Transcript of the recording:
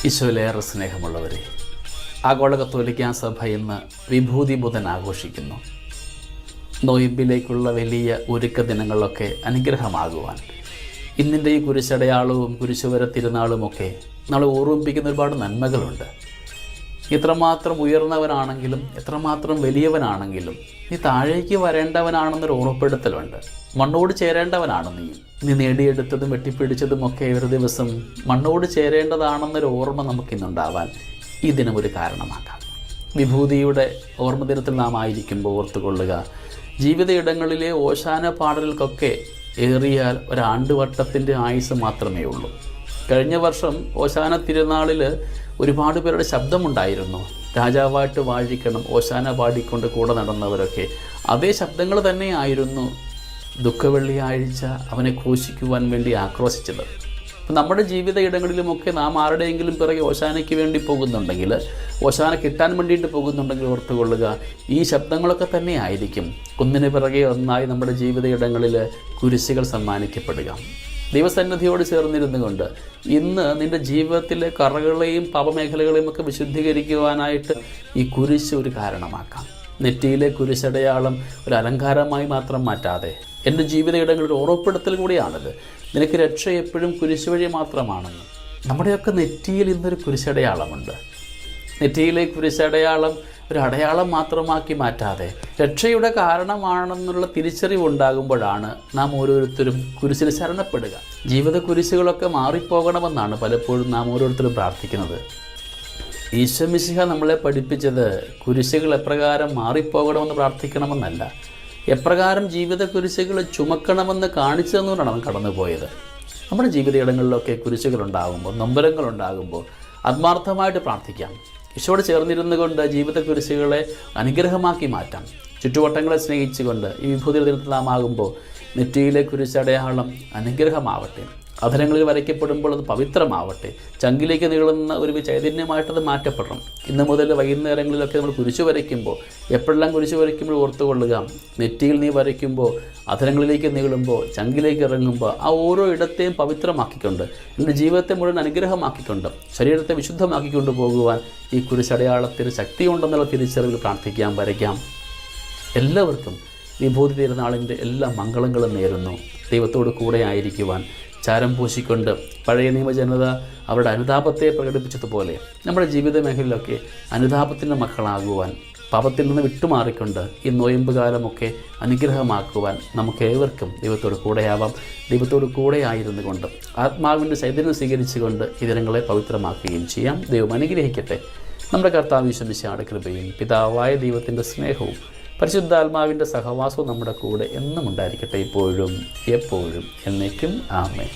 ഈശോയിലേറെ സ്നേഹമുള്ളവരെ, ആഗോള കത്തോലിക്കാ സഭ ഇന്ന് വിഭൂതി ബുധൻ ആഘോഷിക്കുന്നു. നോയമ്പിലേക്കുള്ള വലിയ ഒരുക്ക ദിനങ്ങളിലൊക്കെ അനുഗ്രഹമാകുവാൻ ഇന്നിൻ്റെ ഈ കുരിശടയാളവും കുരിശുവര തിരുനാളുമൊക്കെ നമ്മളെ ഓർമ്മിപ്പിക്കുന്ന ഒരുപാട് നന്മകളുണ്ട്. എത്രമാത്രം ഉയർന്നവനാണെങ്കിലും എത്രമാത്രം വലിയവനാണെങ്കിലും നീ താഴേക്ക് വരേണ്ടവനാണെന്നൊരു ഓർമ്മപ്പെടുത്തലുണ്ട്. മണ്ണോട് ചേരേണ്ടവനാണ് നീ നേടിയെടുത്തതും വെട്ടിപ്പിടിച്ചതുമൊക്കെ ഒരു ദിവസം മണ്ണോട് ചേരേണ്ടതാണെന്നൊരു ഓർമ്മ നമുക്കിന്നുണ്ടാവാൻ ഈ ദിനം ഒരു കാരണമാക്കാം. വിഭൂതിയുടെ ഓർമ്മ ദിനത്തിൽ നാം ആയിരിക്കുമ്പോൾ ഓർത്തുകൊള്ളുക, ജീവിത ഇടങ്ങളിലെ ഓശാന പാടലുകൾക്കൊക്കെ ഏറിയാൽ ഒരാണ്ടുവട്ടത്തിൻ്റെ ആയുസ് മാത്രമേ ഉള്ളൂ. കഴിഞ്ഞ വർഷം ഓശാന തിരുനാളിൽ ഒരുപാട് പേരുടെ ശബ്ദമുണ്ടായിരുന്നു. രാജാവായിട്ട് വാഴിക്കണം, ഓശാന പാടിക്കൊണ്ട് കൂടെ നടന്നവരൊക്കെ അതേ ശബ്ദങ്ങൾ തന്നെയായിരുന്നു ദുഃഖവെള്ളിയാഴ്ച അവനെ ഘോഷിക്കുവാൻ വേണ്ടി ആക്രോശിച്ചത്. അപ്പം നമ്മുടെ ജീവിത ഇടങ്ങളിലുമൊക്കെ നാം ആരുടെയെങ്കിലും പിറകെ ഓശാനയ്ക്ക് വേണ്ടി പോകുന്നുണ്ടെങ്കിൽ, ഓശാന കിട്ടാൻ വേണ്ടിയിട്ട് പോകുന്നുണ്ടെങ്കിൽ ഓർത്തുകൊള്ളുക, ഈ ശബ്ദങ്ങളൊക്കെ തന്നെ ആയിരിക്കും ഒന്നിന് പിറകെ ഒന്നായി നമ്മുടെ ജീവിത ഇടങ്ങളിൽ കുരിശുകൾ സമ്മാനിക്കപ്പെടുക. ദൈവസന്നിധിയോട് ചേർന്നിരുന്നു കൊണ്ട് ഇന്ന് നിൻ്റെ ജീവിതത്തിലെ കറകളെയും പാപമേഖലകളെയും ഒക്കെ വിശുദ്ധീകരിക്കുവാനായിട്ട് ഈ കുരിശ് ഒരു കാരണമാക്കാം. നെറ്റിയിലെ കുരിശടയാളം ഒരു അലങ്കാരമായി മാത്രം മാറ്റാതെ എൻ്റെ ജീവിത ഇടങ്ങളിൽ ഓർമ്മപ്പെടുത്തൽ കൂടിയാണത്. നിനക്ക് രക്ഷ എപ്പോഴും കുരിശ് വഴി മാത്രമാണെന്ന്. നമ്മുടെയൊക്കെ നെറ്റിയിൽ ഇന്നൊരു കുരിശടയാളമുണ്ട്. നെറ്റിയിലെ കുരിശടയാളം ഒരു അടയാളം മാത്രമാക്കി മാറ്റാതെ രക്ഷയുടെ കാരണമാണെന്നുള്ള തിരിച്ചറിവുണ്ടാകുമ്പോഴാണ് നാം ഓരോരുത്തരും കുരിശിൽ ശരണപ്പെടുക. ജീവിത കുരിശുകളൊക്കെ മാറിപ്പോകണമെന്നാണ് പലപ്പോഴും നാം ഓരോരുത്തരും പ്രാർത്ഥിക്കുന്നത്. ഈശോ മിശിഹ നമ്മളെ പഠിപ്പിച്ചത് കുരിശുകൾ എപ്രകാരം മാറിപ്പോകണമെന്ന് പ്രാർത്ഥിക്കണമെന്നല്ല, എപ്രകാരം ജീവിത കുരിശുകൾ ചുമക്കണമെന്ന് കാണിച്ചു തന്നുകൊണ്ടാണ് അവൻ കടന്നുപോയത്. നമ്മുടെ ജീവിത ഇടങ്ങളിലൊക്കെ കുരിശുകളുണ്ടാകുമ്പോൾ, നൊമ്പരങ്ങളുണ്ടാകുമ്പോൾ ആത്മാർത്ഥമായിട്ട് പ്രാർത്ഥിക്കാം. ഈശോയോട് ചേർന്നിരുന്നു കൊണ്ട് ജീവിത കുരിശുകളെ അനുഗ്രഹമാക്കി മാറ്റാം. ചുറ്റുവട്ടങ്ങളെ സ്നേഹിച്ചുകൊണ്ട് ഈ വിഭൂതി ദിനത്തിൽ നാം ആകുമ്പോൾ നെറ്റിയിലെ കുരിശടയാളം അനുഗ്രഹമാവട്ടെ. അധരങ്ങളിൽ വരയ്ക്കപ്പെടുമ്പോൾ അത് പവിത്രമാവട്ടെ. ചങ്കിലേക്ക് നീളുന്ന ഒരു ചൈതന്യമായിട്ടത് മാറ്റപ്പെടണം. ഇന്ന് മുതൽ വൈകുന്നേരങ്ങളിലൊക്കെ നമ്മൾ കുരിശു വരയ്ക്കുമ്പോൾ, എപ്പോഴെല്ലാം കുരിശു വരയ്ക്കുമ്പോൾ ഓർത്തുകൊള്ളുക, നെറ്റിയിൽ നീ വരയ്ക്കുമ്പോൾ, അധരങ്ങളിലേക്ക് നീളുമ്പോൾ, ചങ്കിലേക്ക് ഇറങ്ങുമ്പോൾ ആ ഓരോ ഇടത്തെയും പവിത്രമാക്കിക്കൊണ്ട്, എൻ്റെ ജീവിതത്തെ മുഴുവൻ അനുഗ്രഹമാക്കിക്കൊണ്ട്, ശരീരത്തെ വിശുദ്ധമാക്കിക്കൊണ്ട് പോകുവാൻ ഈ കുരിശടയാളത്തിന് ശക്തിയുണ്ടെന്നുള്ള തിരിച്ചറിവിൽ പ്രാർത്ഥിക്കാം, വരയ്ക്കാം. എല്ലാവർക്കും വിഭൂതി തിരുനാളിൻ്റെ എല്ലാ മംഗളങ്ങളും നേരുന്നു. ദൈവത്തോട് കൂടെ ആയിരിക്കുവാൻ ചാരം പൂശിക്കൊണ്ട് പഴയ നിയമജനത അവരുടെ അനുതാപത്തെ പ്രകടിപ്പിച്ചതുപോലെ നമ്മുടെ ജീവിത മേഖലയിലൊക്കെ അനുതാപത്തിൻ്റെ മക്കളാകുവാൻ, പാപത്തിൽ നിന്ന് വിട്ടുമാറിക്കൊണ്ട് ഈ നോയമ്പ് കാലമൊക്കെ അനുഗ്രഹമാക്കുവാൻ നമുക്ക് ഏവർക്കും ദൈവത്തോട് കൂടെയാവാം. ദൈവത്തോട് കൂടെ ആയിരുന്നു കൊണ്ട് ആത്മാവിൻ്റെ ചൈതന്യം സ്വീകരിച്ചുകൊണ്ട് ഈ ദിനങ്ങളെ പവിത്രമാക്കുകയും ചെയ്യാം. ദൈവം അനുഗ്രഹിക്കട്ടെ. നമ്മുടെ കർത്താവ് ഈശോ മിശിഹായുടെ കൃപയും പിതാവായ ദൈവത്തിൻ്റെ സ്നേഹവും പരിശുദ്ധാത്മാവിൻ്റെ സഹവാസവും നമ്മുടെ കൂടെ എന്നും ഉണ്ടായിരിക്കട്ടെ, ഇപ്പോഴും എപ്പോഴും എന്നേക്കും. ആമേൻ.